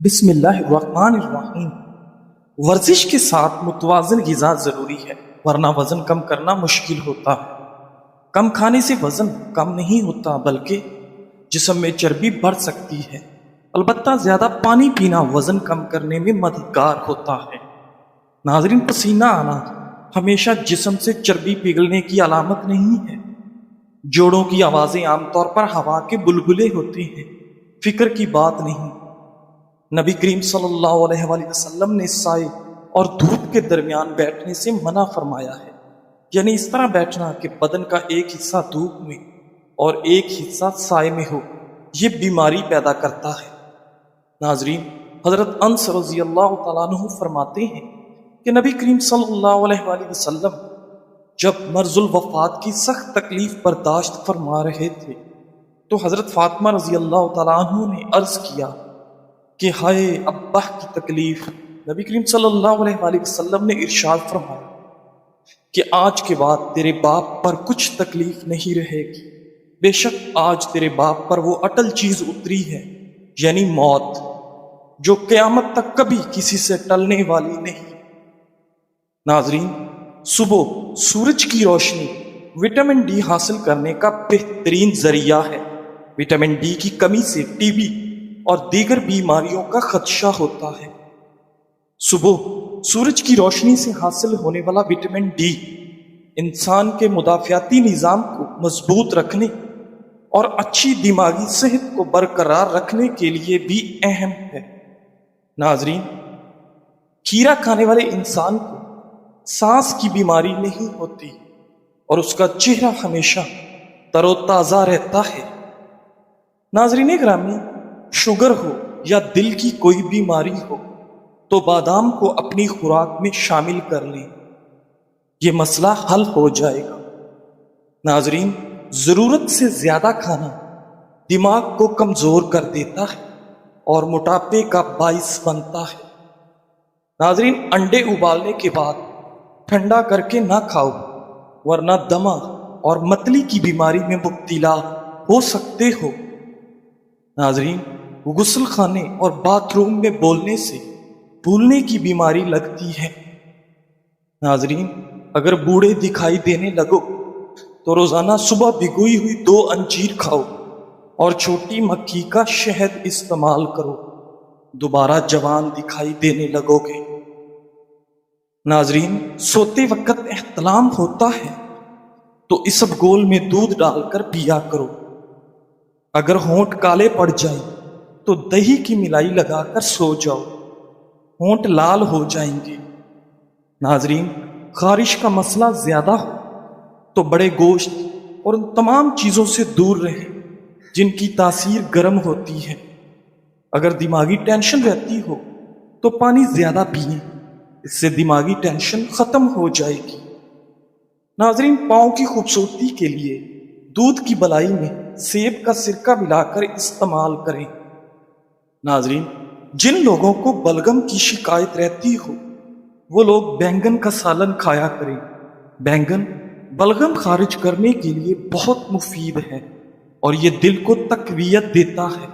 بسم اللہ الرحمن الرحیم۔ ورزش کے ساتھ متوازن غذا ضروری ہے، ورنہ وزن کم کرنا مشکل ہوتا ہے۔ کم کھانے سے وزن کم نہیں ہوتا بلکہ جسم میں چربی بڑھ سکتی ہے۔ البتہ زیادہ پانی پینا وزن کم کرنے میں مددگار ہوتا ہے۔ ناظرین، پسینہ آنا ہمیشہ جسم سے چربی پگھلنے کی علامت نہیں ہے۔ جوڑوں کی آوازیں عام طور پر ہوا کے بلبلے ہوتے ہیں، فکر کی بات نہیں۔ نبی کریم صلی اللہ علیہ وآلہ وسلم نے سائے اور دھوپ کے درمیان بیٹھنے سے منع فرمایا ہے، یعنی اس طرح بیٹھنا کہ بدن کا ایک حصہ دھوپ میں اور ایک حصہ سائے میں ہو۔ یہ بیماری پیدا کرتا ہے۔ ناظرین، حضرت انس رضی اللہ تعالیٰ عنہ فرماتے ہیں کہ نبی کریم صلی اللہ علیہ وآلہ وسلم جب مرض الوفات کی سخت تکلیف برداشت فرما رہے تھے تو حضرت فاطمہ رضی اللہ تعالیٰ عنہ نے عرض کیا کہ ہائے ابا کی تکلیف۔ نبی کریم صلی اللہ علیہ وآلہ وسلم نے ارشاد فرمایا کہ آج کے بعد تیرے باپ پر کچھ تکلیف نہیں رہے گی، بے شک آج تیرے باپ پر وہ اٹل چیز اتری ہے، یعنی موت، جو قیامت تک کبھی کسی سے ٹلنے والی نہیں۔ ناظرین، صبح سورج کی روشنی وٹامن ڈی حاصل کرنے کا بہترین ذریعہ ہے۔ وٹامن ڈی کی کمی سے ٹی بی اور دیگر بیماریوں کا خدشہ ہوتا ہے۔ صبح سورج کی روشنی سے حاصل ہونے والا وٹامن ڈی انسان کے مدافعاتی نظام کو مضبوط رکھنے اور اچھی دماغی صحت کو برقرار رکھنے کے لیے بھی اہم ہے۔ ناظرین، کھیرا کھانے والے انسان کو سانس کی بیماری نہیں ہوتی اور اس کا چہرہ ہمیشہ تر و تازہ رہتا ہے۔ ناظرین گرامی، شوگر ہو یا دل کی کوئی بیماری ہو تو بادام کو اپنی خوراک میں شامل کر لیں، یہ مسئلہ حل ہو جائے گا۔ ناظرین، ضرورت سے زیادہ کھانا دماغ کو کمزور کر دیتا ہے اور موٹاپے کا باعث بنتا ہے۔ ناظرین، انڈے ابالنے کے بعد ٹھنڈا کر کے نہ کھاؤ، ورنہ دمہ اور متلی کی بیماری میں مبتلا ہو سکتے ہو۔ ناظرین، غسل خانے اور باتھ روم میں بولنے سے بھولنے کی بیماری لگتی ہے۔ ناظرین، اگر بوڑھے دکھائی دینے لگو تو روزانہ صبح بھگوئی ہوئی 2 انجیر کھاؤ اور چھوٹی مکھی کا شہد استعمال کرو، دوبارہ جوان دکھائی دینے لگو گے۔ ناظرین، سوتے وقت احتلام ہوتا ہے تو اسبگول میں دودھ ڈال کر پیا کرو۔ اگر ہونٹ کالے پڑ جائیں تو دہی کی ملائی لگا کر سو جاؤ، ہونٹ لال ہو جائیں گے۔ ناظرین، خارش کا مسئلہ زیادہ ہو تو بڑے گوشت اور ان تمام چیزوں سے دور رہیں جن کی تاثیر گرم ہوتی ہے۔ اگر دماغی ٹینشن رہتی ہو تو پانی زیادہ پئیں، اس سے دماغی ٹینشن ختم ہو جائے گی۔ ناظرین، پاؤں کی خوبصورتی کے لیے دودھ کی بلائی میں سیب کا سرکہ ملا کر استعمال کریں۔ ناظرین، جن لوگوں کو بلغم کی شکایت رہتی ہو وہ لوگ بینگن کا سالن کھایا کریں۔ بینگن بلغم خارج کرنے کے لیے بہت مفید ہے اور یہ دل کو تقویت دیتا ہے۔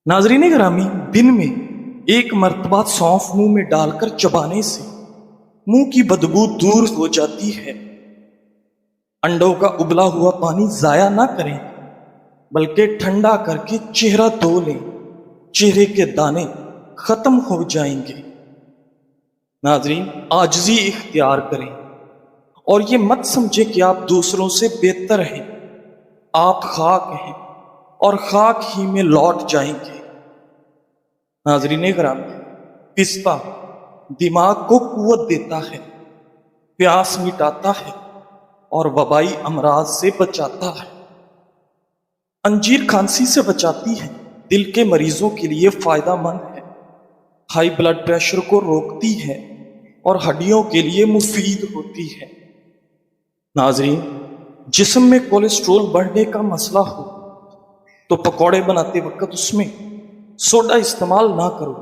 ناظرین گرامی، دن میں 1 مرتبہ سونف منہ میں ڈال کر چبانے سے منہ کی بدبو دور ہو جاتی ہے۔ انڈوں کا ابلا ہوا پانی ضائع نہ کریں بلکہ ٹھنڈا کر کے چہرہ دھو لیں، چہرے کے دانے ختم ہو جائیں گے۔ ناظرین، عاجزی اختیار کریں اور یہ مت سمجھیں کہ آپ دوسروں سے بہتر ہیں۔ آپ خاک ہیں اور خاک ہی میں لوٹ جائیں گے۔ ناظرین گرامی، پستہ دماغ کو قوت دیتا ہے، پیاس مٹاتا ہے اور وبائی امراض سے بچاتا ہے۔ انجیر کھانسی سے بچاتی ہے، دل کے مریضوں کے لیے فائدہ مند ہے، ہائی بلڈ پریشر کو روکتی ہے اور ہڈیوں کے لیے مفید ہوتی ہے۔ ناظرین، جسم میں کولیسٹرول بڑھنے کا مسئلہ ہو تو پکوڑے بناتے وقت اس میں سوڈا استعمال نہ کرو،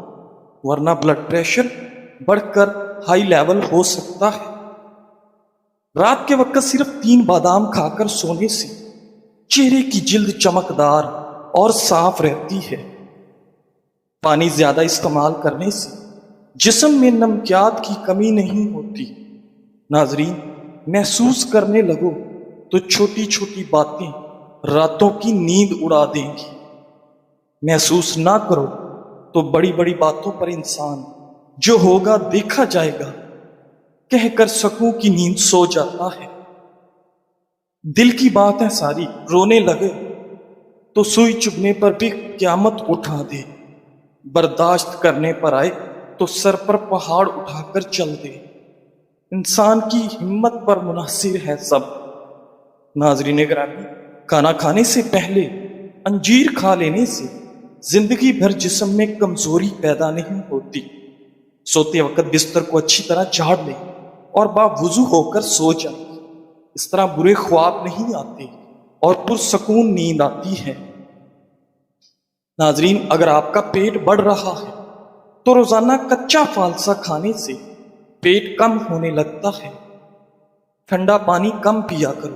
ورنہ بلڈ پریشر بڑھ کر ہائی لیول ہو سکتا ہے۔ رات کے وقت صرف 3 بادام کھا کر سونے سے چہرے کی جلد چمکدار اور صاف رہتی ہے۔ پانی زیادہ استعمال کرنے سے جسم میں نمکیات کی کمی نہیں ہوتی۔ ناظرین، محسوس کرنے لگو تو چھوٹی چھوٹی باتیں راتوں کی نیند اڑا دیں گی۔ محسوس نہ کرو تو بڑی بڑی باتوں پر انسان جو ہوگا دیکھا جائے گا کہہ کر سکوں کی نیند سو جاتا ہے۔ دل کی بات ہے ساری، رونے لگے تو سوئی چبھنے پر بھی قیامت اٹھا دے، برداشت کرنے پر آئے تو سر پر پہاڑ اٹھا کر چل دے۔ انسان کی ہمت پر منحصر ہے سب۔ ناظرین گرامی، کھانا کھانے سے پہلے انجیر کھا لینے سے زندگی بھر جسم میں کمزوری پیدا نہیں ہوتی۔ سوتے وقت بستر کو اچھی طرح جھاڑ لیں اور باوضو ہو کر سو جائیں، اس طرح برے خواب نہیں آتے اور پرسکون نیند آتی ہے۔ ناظرین، اگر آپ کا پیٹ بڑھ رہا ہے تو روزانہ کچا فالسا کھانے سے پیٹ کم ہونے لگتا ہے۔ ٹھنڈا پانی کم پیا کرو،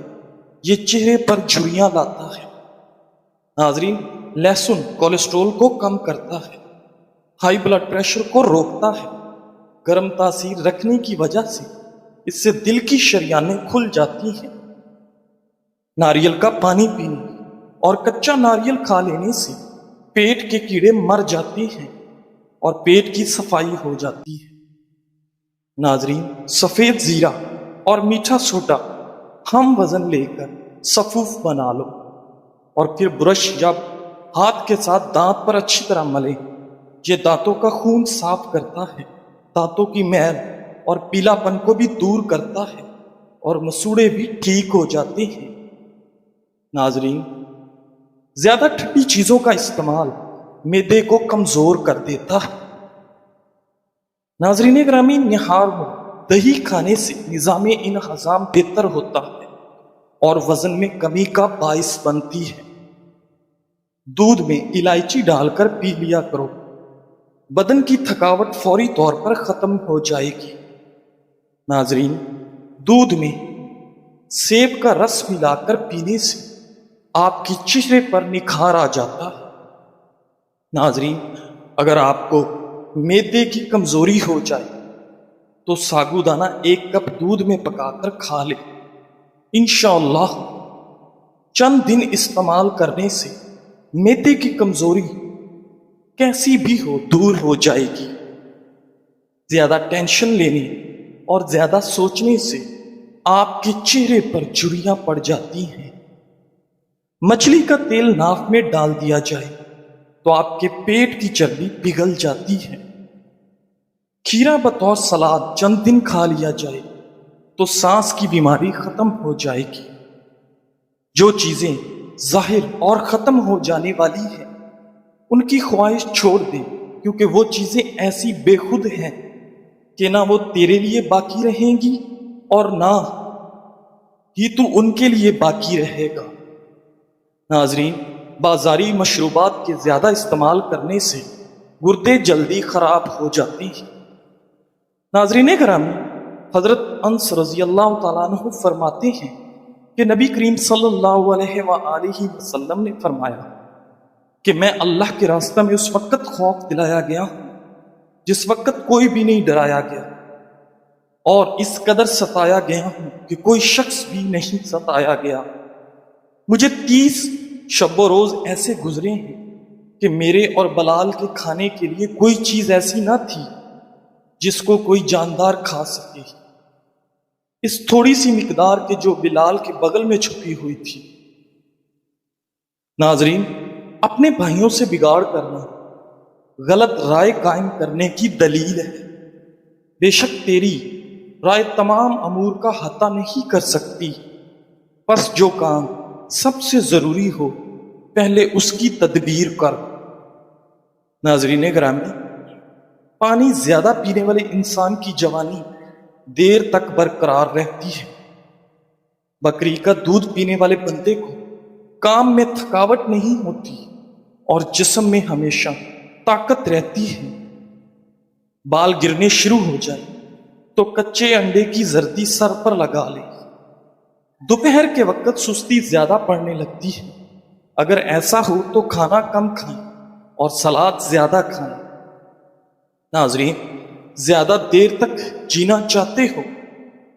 یہ چہرے پر جھریاں لاتا ہے۔ ناظرین، لہسن کولیسٹرول کو کم کرتا ہے، ہائی بلڈ پریشر کو روکتا ہے۔ گرم تاثیر رکھنے کی وجہ سے اس سے دل کی شریانیں کھل جاتی ہیں۔ ناریل کا پانی پینے اور کچا ناریل کھا لینے سے پیٹ کے کیڑے مر جاتے ہیں اور پیٹ کی صفائی ہو جاتی ہے۔ ناظرین، سفید زیرہ اور میٹھا سوڈا ہم وزن لے کر صفوف بنا لو اور پھر برش جب ہاتھ کے ساتھ دانت پر اچھی طرح ملیں۔ یہ دانتوں کا خون صاف کرتا ہے، دانتوں کی میل اور پیلا پن کو بھی دور کرتا ہے اور مسوڑے بھی ٹھیک ہو جاتے ہیں۔ ناظرین، زیادہ ٹھنڈی چیزوں کا استعمال معدے کو کمزور کر دیتا ہے۔ ناظرین گرامی، نہار میں دہی کھانے سے نظام انہضام بہتر ہوتا ہے اور وزن میں کمی کا باعث بنتی ہے۔ دودھ میں الائچی ڈال کر پی لیا کرو، بدن کی تھکاوٹ فوری طور پر ختم ہو جائے گی۔ ناظرین، دودھ میں سیب کا رس ملا کر پینے سے آپ کے چہرے پر نکھار آ جاتا ہے۔ ناظرین، اگر آپ کو معدے کی کمزوری ہو جائے تو ساگو دانہ 1 کپ دودھ میں پکا کر کھا لے، انشاءاللہ چند دن استعمال کرنے سے معدے کی کمزوری کیسی بھی ہو دور ہو جائے گی۔ زیادہ ٹینشن لینے اور زیادہ سوچنے سے آپ کے چہرے پر جھریاں پڑ جاتی ہیں۔ مچھلی کا تیل ناک میں ڈال دیا جائے تو آپ کے پیٹ کی چربی پگھل جاتی ہے۔ کھیرا بطور سلاد چند دن کھا لیا جائے تو سانس کی بیماری ختم ہو جائے گی۔ جو چیزیں ظاہر اور ختم ہو جانے والی ہیں ان کی خواہش چھوڑ دیں، کیونکہ وہ چیزیں ایسی بے خود ہیں کہ نہ وہ تیرے لیے باقی رہیں گی اور نہ ہی تو ان کے لیے باقی رہے گا۔ ناظرین، بازاری مشروبات کے زیادہ استعمال کرنے سے گردے جلدی خراب ہو جاتے ہیں۔ ناظرین گرامی، حضرت انس رضی اللہ تعالیٰ عنہ فرماتے ہیں کہ نبی کریم صلی اللہ علیہ وآلہ وسلم نے فرمایا کہ میں اللہ کے راستہ میں اس وقت خوف دلایا گیا ہوں جس وقت کوئی بھی نہیں ڈرایا گیا، اور اس قدر ستایا گیا ہوں کہ کوئی شخص بھی نہیں ستایا گیا۔ مجھے 30 شب و روز ایسے گزرے ہیں کہ میرے اور بلال کے کھانے کے لیے کوئی چیز ایسی نہ تھی جس کو کوئی جاندار کھا سکے، اس تھوڑی سی مقدار کے جو بلال کے بغل میں چھپی ہوئی تھی۔ ناظرین، اپنے بھائیوں سے بگاڑ کرنا غلط رائے قائم کرنے کی دلیل ہے۔ بے شک تیری رائے تمام امور کا احاطہ نہیں کر سکتی، پس جو کام سب سے ضروری ہو پہلے اس کی تدبیر کر۔ ناظرین گرامی، پانی زیادہ پینے والے انسان کی جوانی دیر تک برقرار رہتی ہے۔ بکری کا دودھ پینے والے بندے کو کام میں تھکاوٹ نہیں ہوتی اور جسم میں ہمیشہ طاقت رہتی ہے۔ بال گرنے شروع ہو جائے تو کچے انڈے کی زردی سر پر لگا لے۔ دوپہر کے وقت سستی زیادہ پڑنے لگتی ہے، اگر ایسا ہو تو کھانا کم کھائیں اور سلاد زیادہ کھائیں۔ ناظرین، زیادہ دیر تک جینا چاہتے ہو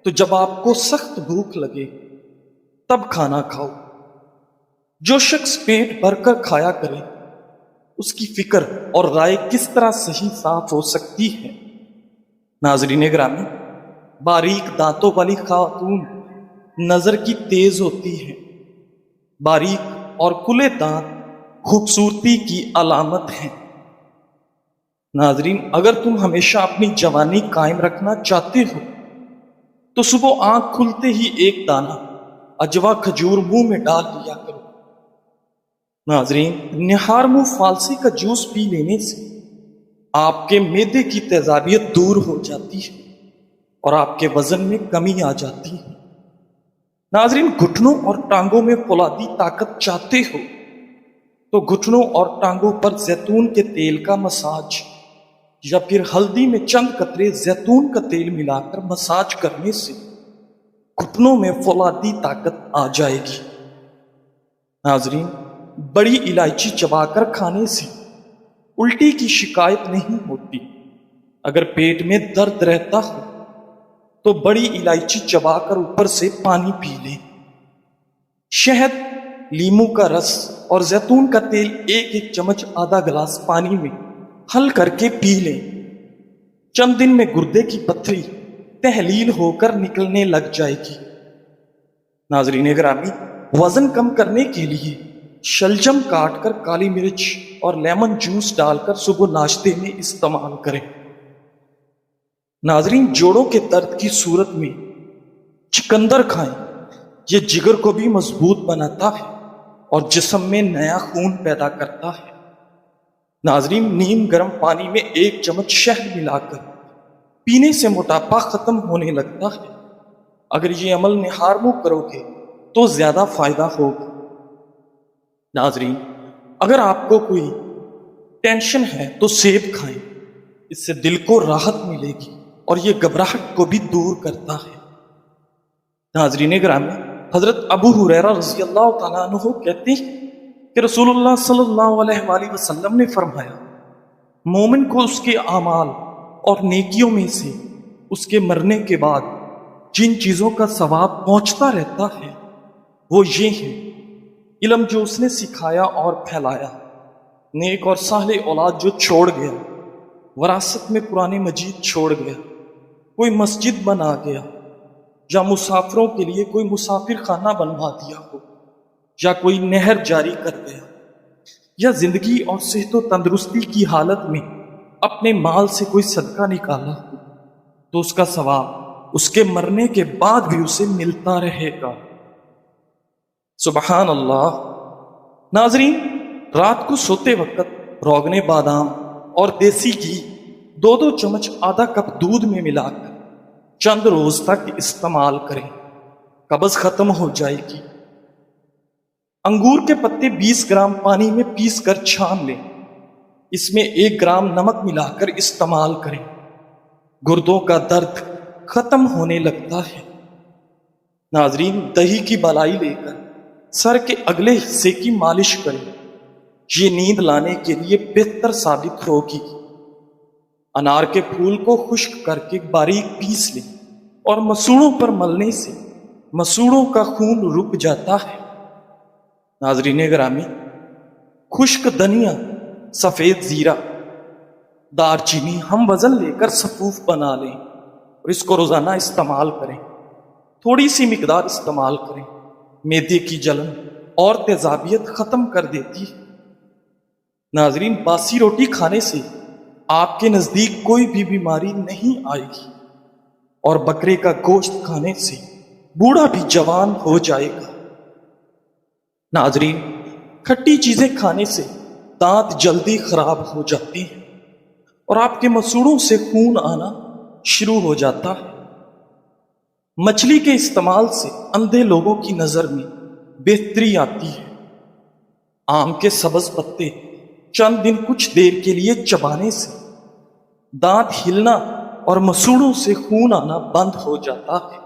تو جب آپ کو سخت بھوک لگے تب کھانا کھاؤ۔ جو شخص پیٹ بھر کر کھایا کرے اس کی فکر اور رائے کس طرح صحیح صاف ہو سکتی ہے؟ ناظرین گرامی، باریک دانتوں والی خاتون نظر کی تیز ہوتی ہے۔ باریک اور کھلے دانت خوبصورتی کی علامت ہیں۔ ناظرین، اگر تم ہمیشہ اپنی جوانی قائم رکھنا چاہتے ہو تو صبح آنکھ کھلتے ہی ایک دانہ اجوا کھجور منہ میں ڈال لیا کرو۔ ناظرین، نہار منہ فالسی کا جوس پی لینے سے آپ کے معدے کی تیزابیت دور ہو جاتی ہے اور آپ کے وزن میں کمی آ جاتی ہے۔ ناظرین، گھٹنوں اور ٹانگوں میں فولادی طاقت چاہتے ہو تو گھٹنوں اور ٹانگوں پر زیتون کے تیل کا مساج یا پھر ہلدی میں چند قطرے زیتون کا تیل ملا کر مساج کرنے سے گھٹنوں میں فولادی طاقت آ جائے گی۔ ناظرین، بڑی الائچی چبا کر کھانے سے الٹی کی شکایت نہیں ہوتی۔ اگر پیٹ میں درد رہتا ہو تو بڑی الائچی چبا کر اوپر سے پانی پی لیں۔ شہد، لیموں کا رس اور زیتون کا تیل ایک ایک چمچ آدھا گلاس پانی میں حل کر کے پی لیں۔ چند دن میں گردے کی پتھری تحلیل ہو کر نکلنے لگ جائے گی۔ ناظرین گرامی، وزن کم کرنے کے لیے شلجم کاٹ کر کالی مرچ اور لیمن جوس ڈال کر صبح ناشتے میں استعمال کریں۔ ناظرین، جوڑوں کے درد کی صورت میں چقندر کھائیں۔ یہ جگر کو بھی مضبوط بناتا ہے اور جسم میں نیا خون پیدا کرتا ہے۔ ناظرین، نیم گرم پانی میں ایک چمچ شہد ملا کر پینے سے موٹاپا ختم ہونے لگتا ہے۔ اگر یہ عمل نہار منہ کرو گے تو زیادہ فائدہ ہوگا۔ ناظرین، اگر آپ کو کوئی ٹینشن ہے تو سیب کھائیں، اس سے دل کو راحت ملے گی اور یہ گھبراہٹ کو بھی دور کرتا ہے۔ ناظرین گرامی، حضرت ابو ہریرہ رضی اللہ تعالیٰ عنہ کہتے ہیں کہ رسول اللہ صلی اللہ علیہ وآلہ وسلم نے فرمایا، مومن کو اس کے اعمال اور نیکیوں میں سے اس کے مرنے کے بعد جن چیزوں کا ثواب پہنچتا رہتا ہے وہ یہ ہیں: علم جو اس نے سکھایا اور پھیلایا، نیک اور صالح اولاد جو چھوڑ گیا، وراثت میں قرآن مجید چھوڑ گیا، کوئی مسجد بنا گیا، یا مسافروں کے لیے کوئی مسافر خانہ بنوا دیا ہو، یا کوئی نہر جاری کر گیا، یا زندگی اور صحت و تندرستی کی حالت میں اپنے مال سے کوئی صدقہ نکالا ہو تو اس کا ثواب اس کے مرنے کے بعد بھی اسے ملتا رہے گا۔ سبحان اللہ۔ ناظرین، رات کو سوتے وقت روغن بادام اور دیسی گھی 2 چمچ آدھا کپ دودھ میں ملا کر چند روز تک استعمال کریں، قبض ختم ہو جائے گی۔ انگور کے پتے 20 گرام پانی میں پیس کر چھان لیں، اس میں 1 گرام نمک ملا کر استعمال کریں، گردوں کا درد ختم ہونے لگتا ہے۔ ناظرین، دہی کی بالائی لے کر سر کے اگلے حصے کی مالش کریں، یہ نیند لانے کے لیے بہتر ثابت ہوگی۔ انار کے پھول کو خشک کر کے باریک پیس لیں اور مسوڑوں پر ملنے سے مسوڑوں کا خون رک جاتا ہے۔ ناظرین گرامی، خشک دھنیا، سفید زیرہ، دار چینی ہم وزن لے کر سفوف بنا لیں اور اس کو روزانہ استعمال کریں۔ تھوڑی سی مقدار استعمال کریں، معدے کی جلن اور تیزابیت ختم کر دیتی ہے۔ ناظرین، باسی روٹی کھانے سے آپ کے نزدیک کوئی بھی بیماری نہیں آئے گی اور بکرے کا گوشت کھانے سے بوڑھا بھی جوان ہو جائے گا۔ ناظرین، کھٹی چیزیں کھانے سے دانت جلدی خراب ہو جاتے ہیں اور آپ کے مسوڑوں سے خون آنا شروع ہو جاتا ہے۔ مچھلی کے استعمال سے اندھے لوگوں کی نظر میں بہتری آتی ہے۔ آم کے سبز پتے چند دن کچھ دیر کے لیے چبانے سے دانت ہلنا اور مسوڑوں سے خون آنا بند ہو جاتا ہے۔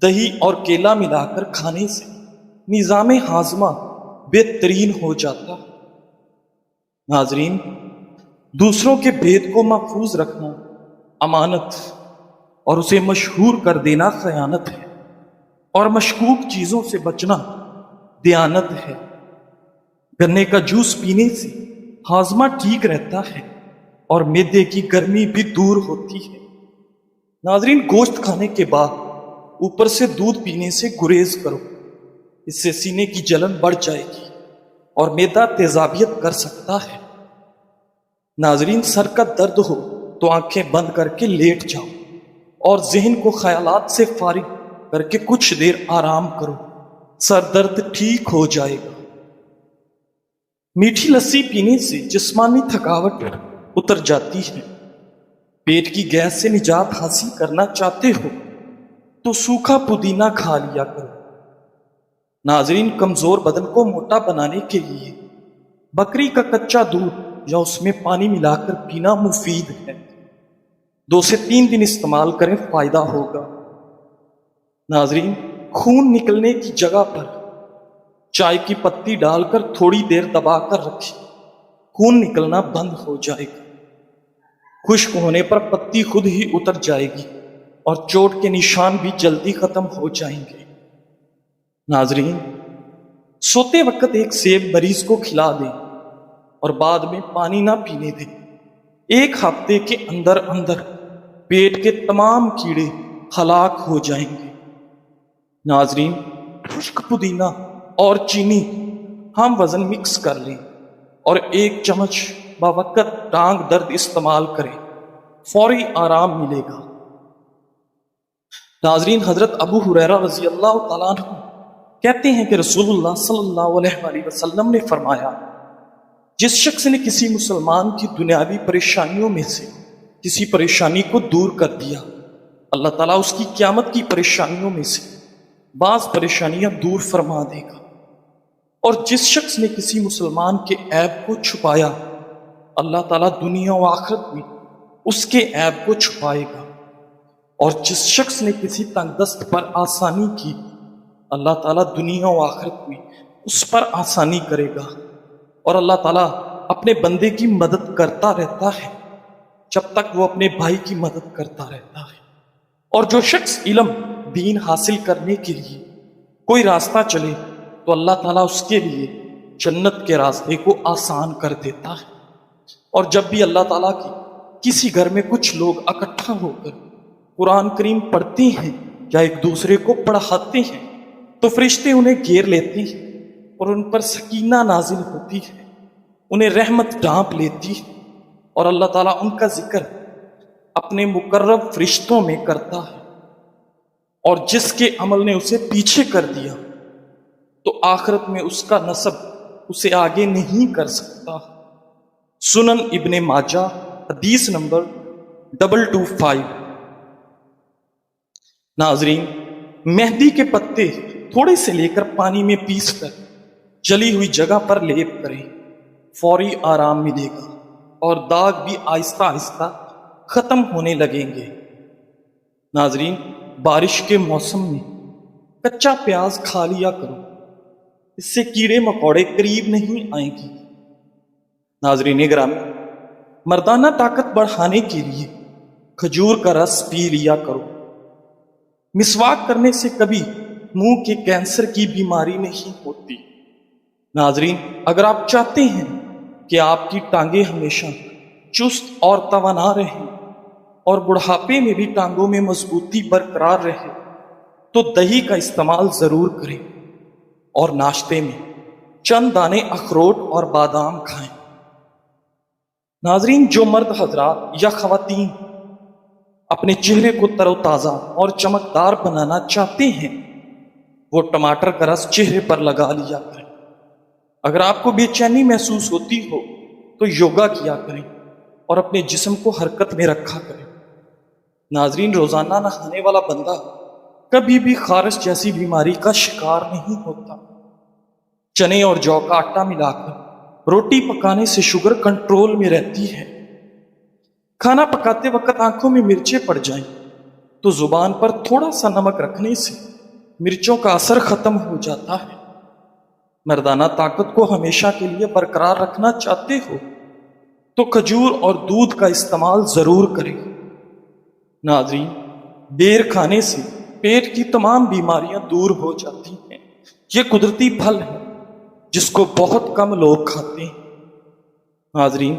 دہی اور کیلا ملا کر کھانے سے نظام ہاضمہ بہترین ہو جاتا ہے۔ ناظرین، دوسروں کے بھید کو محفوظ رکھنا امانت اور اسے مشہور کر دینا خیانت ہے، اور مشکوک چیزوں سے بچنا دیانت ہے۔ گنے کا جوس پینے سے ہاضمہ ٹھیک رہتا ہے اور معدے کی گرمی بھی دور ہوتی ہے۔ ناظرین، گوشت کھانے کے بعد اوپر سے دودھ پینے سے گریز کرو، اس سے سینے کی جلن بڑھ جائے گی اور معدہ تیزابیت کر سکتا ہے۔ ناظرین، سر کا درد ہو تو آنکھیں بند کر کے لیٹ جاؤ اور ذہن کو خیالات سے فارغ کر کے کچھ دیر آرام کرو، سر درد ٹھیک ہو جائے گا۔ میٹھی لسی پینے سے جسمانی تھکاوٹ اتر جاتی ہے۔ پیٹ کی گیس سے نجات حاصل کرنا چاہتے ہو تو سوکھا پودینہ کھا لیا کرو۔ ناظرین، کمزور بدن کو موٹا بنانے کے لیے بکری کا کچا دودھ یا اس میں پانی ملا کر پینا مفید ہے۔ 2 سے 3 دن استعمال کریں، فائدہ ہوگا۔ ناظرین، خون نکلنے کی جگہ پر چائے کی پتی ڈال کر تھوڑی دیر دبا کر رکھیں، خون نکلنا بند ہو جائے گا۔ خشک ہونے پر پتی خود ہی اتر جائے گی اور چوٹ کے نشان بھی جلدی ختم ہو جائیں گے۔ ناظرین، سوتے وقت ایک سیب مریض کو کھلا دیں اور بعد میں پانی نہ پینے دیں۔ 1 ہفتے کے اندر اندر پیٹ کے تمام کیڑے ہلاک ہو جائیں گے۔ ناظرین، خشک پودینہ اور چینی ہم وزن مکس کر لیں اور 1 چمچ بوقت ٹانگ درد استعمال کریں، فوری آرام ملے گا۔ ناظرین، حضرت ابو ہریرہ رضی اللہ تعالیٰ عنہ کہتے ہیں کہ رسول اللہ صلی اللہ علیہ وآلہ وسلم نے فرمایا، جس شخص نے کسی مسلمان کی دنیاوی پریشانیوں میں سے کسی پریشانی کو دور کر دیا، اللہ تعالیٰ اس کی قیامت کی پریشانیوں میں سے بعض پریشانیاں دور فرما دے گا۔ اور جس شخص نے کسی مسلمان کے عیب کو چھپایا، اللہ تعالیٰ دنیا و آخرت میں اس کے عیب کو چھپائے گا۔ اور جس شخص نے کسی تنگ دست پر آسانی کی، اللہ تعالیٰ دنیا و آخرت میں اس پر آسانی کرے گا۔ اور اللہ تعالیٰ اپنے بندے کی مدد کرتا رہتا ہے جب تک وہ اپنے بھائی کی مدد کرتا رہتا ہے۔ اور جو شخص علم دین حاصل کرنے کے لیے کوئی راستہ چلے تو اللہ تعالیٰ اس کے لیے جنت کے راستے کو آسان کر دیتا ہے۔ اور جب بھی اللہ تعالیٰ کی کسی گھر میں کچھ لوگ اکٹھا ہو کر قرآن کریم پڑھتے ہیں یا ایک دوسرے کو پڑھاتے ہیں تو فرشتے انہیں گھیر لیتے ہیں اور ان پر سکینہ نازل ہوتی ہے، انہیں رحمت ڈھانپ لیتی ہے، اور اللہ تعالیٰ ان کا ذکر اپنے مقرب فرشتوں میں کرتا ہے۔ اور جس کے عمل نے اسے پیچھے کر دیا تو آخرت میں اس کا نسب اسے آگے نہیں کر سکتا۔ سنن ابن ماجہ حدیث نمبر 225۔ ناظرین، مہندی کے پتے تھوڑے سے لے کر پانی میں پیس کر جلی ہوئی جگہ پر لیپ کریں، فوری آرام ملے گا اور داغ بھی آہستہ آہستہ ختم ہونے لگیں گے۔ ناظرین، بارش کے موسم میں کچا پیاز کھا لیا کرو، اس سے کیڑے مکوڑے قریب نہیں آئیں گی۔ ناظرین گرامی، مردانہ طاقت بڑھانے کے لیے کھجور کا رس پی لیا کرو۔ مسواک کرنے سے کبھی منہ کے کینسر کی بیماری نہیں ہوتی۔ ناظرین، اگر آپ چاہتے ہیں کہ آپ کی ٹانگیں ہمیشہ چست اور توانا رہیں اور بڑھاپے میں بھی ٹانگوں میں مضبوطی برقرار رہے تو دہی کا استعمال ضرور کریں اور ناشتے میں چند دانے اخروٹ اور بادام کھائیں۔ ناظرین، جو مرد حضرات یا خواتین اپنے چہرے کو تر و تازہ اور چمکدار بنانا چاہتے ہیں وہ ٹماٹر کا رس چہرے پر لگا لیا کریں۔ اگر آپ کو بے چینی محسوس ہوتی ہو تو یوگا کیا کریں اور اپنے جسم کو حرکت میں رکھا کریں۔ ناظرین، روزانہ نہانے والا بندہ کبھی بھی خارش جیسی بیماری کا شکار نہیں ہوتا۔ چنے اور جو کا آٹا ملا کر روٹی پکانے سے شوگر کنٹرول میں رہتی ہے۔ کھانا پکاتے وقت آنکھوں میں مرچیں پڑ جائیں تو زبان پر تھوڑا سا نمک رکھنے سے مرچوں کا اثر ختم ہو جاتا ہے۔ مردانہ طاقت کو ہمیشہ کے لیے برقرار رکھنا چاہتے ہو تو کھجور اور دودھ کا استعمال ضرور کریں۔ ناظرین، بیر کھانے سے پیٹ کی تمام بیماریاں دور ہو جاتی ہیں۔ یہ قدرتی پھل ہے جس کو بہت کم لوگ کھاتے ہیں۔ ناظرین،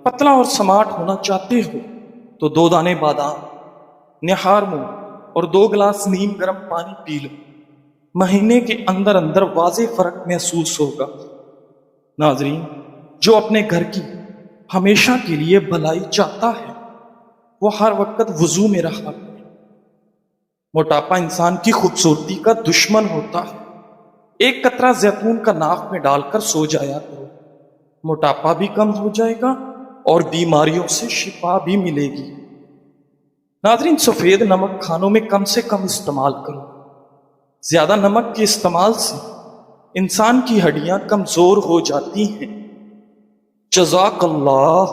پتلا اور سمارٹ ہونا چاہتے ہو تو 2 دانے بادام نہار منہ اور 2 گلاس نیم گرم پانی پی لو۔ مہینے کے اندر اندر واضح فرق محسوس ہوگا۔ ناظرین، جو اپنے گھر کی ہمیشہ کے لیے بھلائی چاہتا ہے وہ ہر وقت وضو میں رہا کرے۔ موٹاپا انسان کی خوبصورتی کا دشمن ہوتا ہے۔ ایک قطرہ زیتون کا ناک میں ڈال کر سو جایا کرو، موٹاپا بھی کم ہو جائے گا اور بیماریوں سے شفا بھی ملے گی۔ ناظرین، سفید نمک کھانوں میں کم سے کم استعمال کرو۔ زیادہ نمک کے استعمال سے انسان کی ہڈیاں کمزور ہو جاتی ہیں۔ جزاک اللہ۔